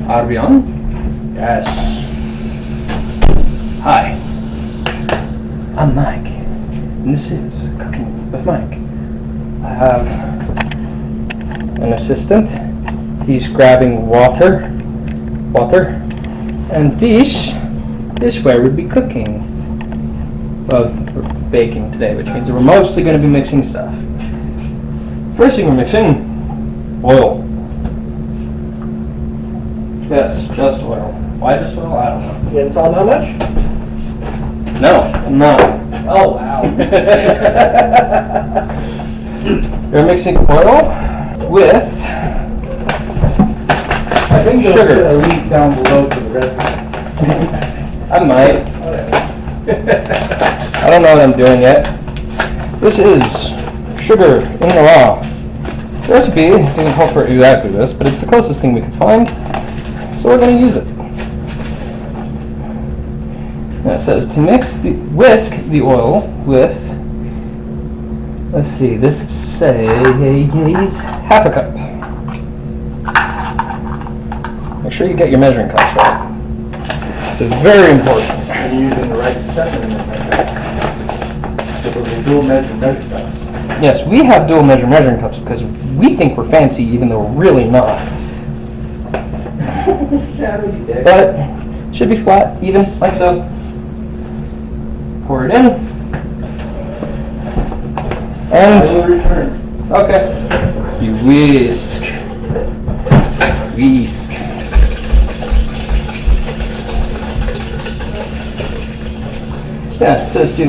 Are we on? Yes. Hi. I'm Mike, and this is Cooking with Mike. I have an assistant. He's grabbing water, and this is where we'll be cooking. Well, we're baking today, which means we're mostly going to be mixing stuff. First thing we're mixing, oil. Yes, just oil. Why just oil? I don't know. You install how much? No, I'm not. Oh, wow. We're mixing oil with I think sugar. there's a link down below for the recipe. I might. Okay. I don't know what I'm doing yet. This is sugar in the raw. The recipe doesn't call for exactly this, but it's the closest thing we could find, so we're going to use it. And it says to whisk the oil with, let's see, this says half a cup. Make sure you get your measuring cups right. This is very important. Are you using the right step in the measure? So those are dual measuring cups. Yes, we have dual measuring cups because we think we're fancy even though we're really not. But should be flat, even, like so. Pour it in. And I will return. okay. You whisk. Whisk. Yeah, it says to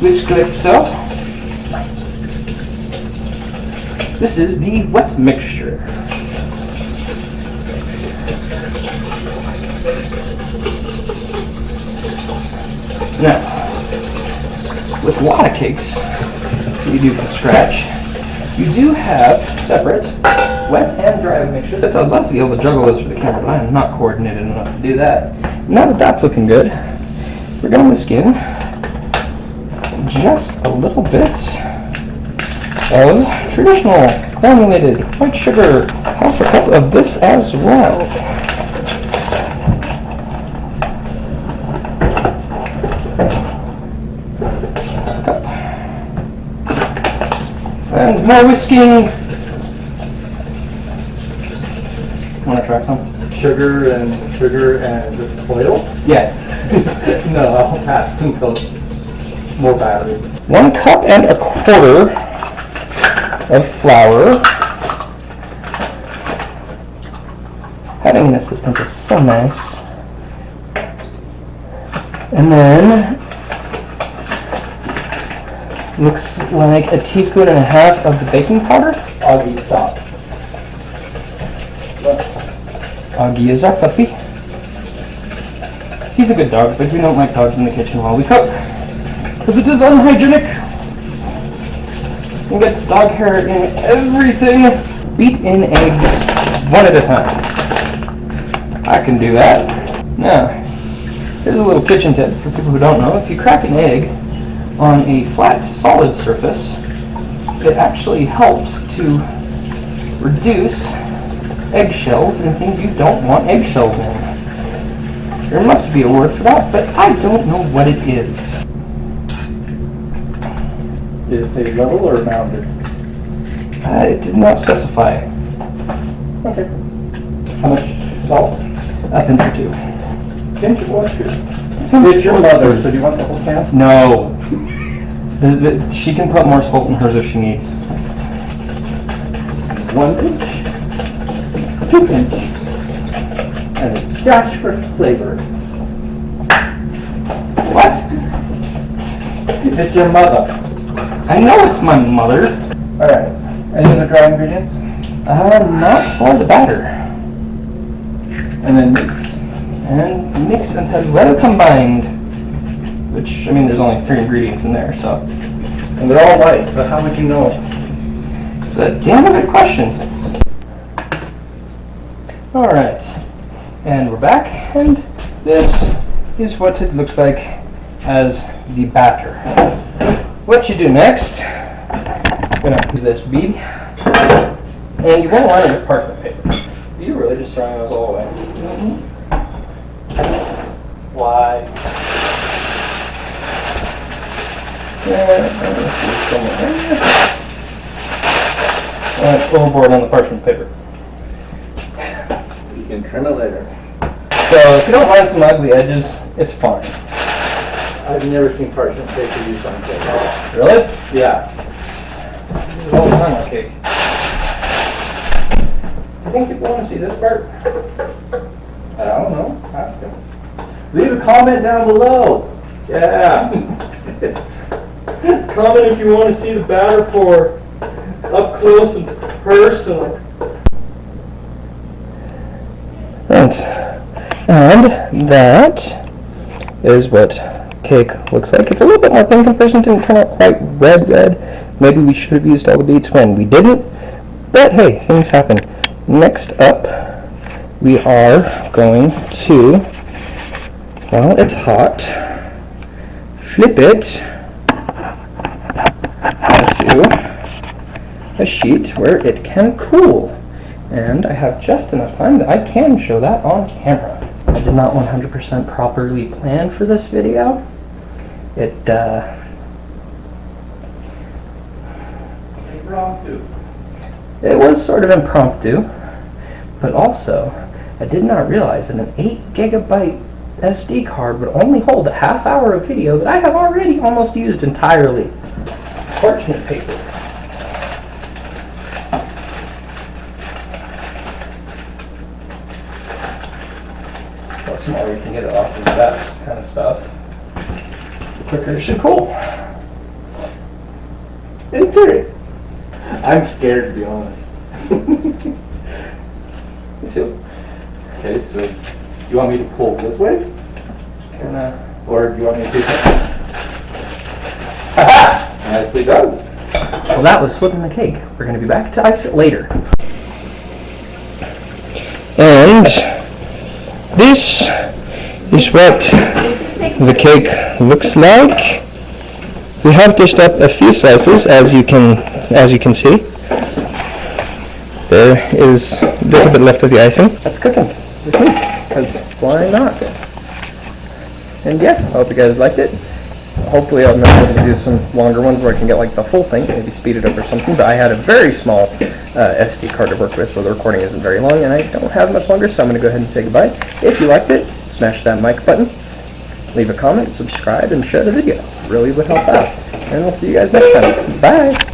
whisk like so. This is the wet mixture. Now, with a lot of cakes you do from scratch, you do have separate wet and dry mixtures. I'd love to be able to juggle those for the camera, but I am not coordinated enough to do that. Now that that's looking good, we're going to whisk in just a little bit of traditional granulated white sugar, half a cup of this as well. And more whisking. Want to try some? Sugar and just oil? Yeah. No, I'll pass until more battery. 1 cup and a quarter of flour. Having an assistant is so nice. And then looks like a teaspoon and a half of the baking powder. Augie top. Augie is our puppy. He's a good dog, but we don't like dogs in the kitchen while we cook, because it is unhygienic. It gets dog hair in everything. Beat in eggs one at a time. I can do that. Now, here's a little kitchen tip for people who don't know. If you crack an egg on a flat, solid surface, it actually helps to reduce eggshells and things you don't want eggshells in. There must be a word for that, but I don't know what it is. Did it say level or rounded? It did not specify. Okay. How much salt? A pinch or two. Pinch of what? It's your mother, so do you want the whole can? No. She can put more salt in hers if she needs. 1 pinch, 2 pinch, and a dash for flavor. What? It's your mother. I know it's my mother. Alright. Any other dry ingredients? Not for the batter. And then mix. And mix until well combined. Which, I mean, there's only 3 ingredients in there, so. And they're all white, but how would you know? It's a damn good question. Alright. And we're back, and this is what it looks like as the batter. What you do next, I'm going to use this bead, and you want to line it with parchment paper. You really really just throwing those all away? Why? Overboard on the parchment paper. You can trim it later. So if you don't mind some ugly edges, it's fine. I've never seen parchment paper used on cake. Really? Yeah. All the time on cake. You think people want to see this part? I don't know. Ask them. Leave a comment down below. Yeah. Comment if you want to see the batter pour up close and personal. And that is what cake looks like. It's a little bit more pink in person. Didn't turn out quite red. Maybe we should have used all the beets when we didn't. But hey, things happen. Next up, we are going to, while it's hot, flip it onto a sheet where it can cool. And I have just enough time that I can show that on camera. I did not 100% properly plan for this video. It was sort of impromptu, but also I did not realize that an 8 gigabyte SD card would only hold a half hour of video that I have already almost used entirely. Parchment paper. The smaller you can get it off of that kind of stuff, the quicker it should cool. It's pretty. I'm scared, to be honest. Me too. Okay, so you want me to pull this way? Or do you want me to do that? Ha-ha! Nicely done. Well, that was flipping the cake. We're going to be back to ice it later. And this is what the cake looks like. We have dished up a few slices, as you can see. There is a little bit left of the icing. That's cooking with me, because why not? And yeah, I hope you guys liked it. Hopefully I'll be able to do some longer ones where I can get like the full thing, maybe speed it up or something, but I had a very small SD card to work with, so the recording isn't very long, and I don't have much longer, so I'm going to go ahead and say goodbye. If you liked it, smash that like button, leave a comment, subscribe, and share the video. It really would help out. And we'll see you guys next time. Bye!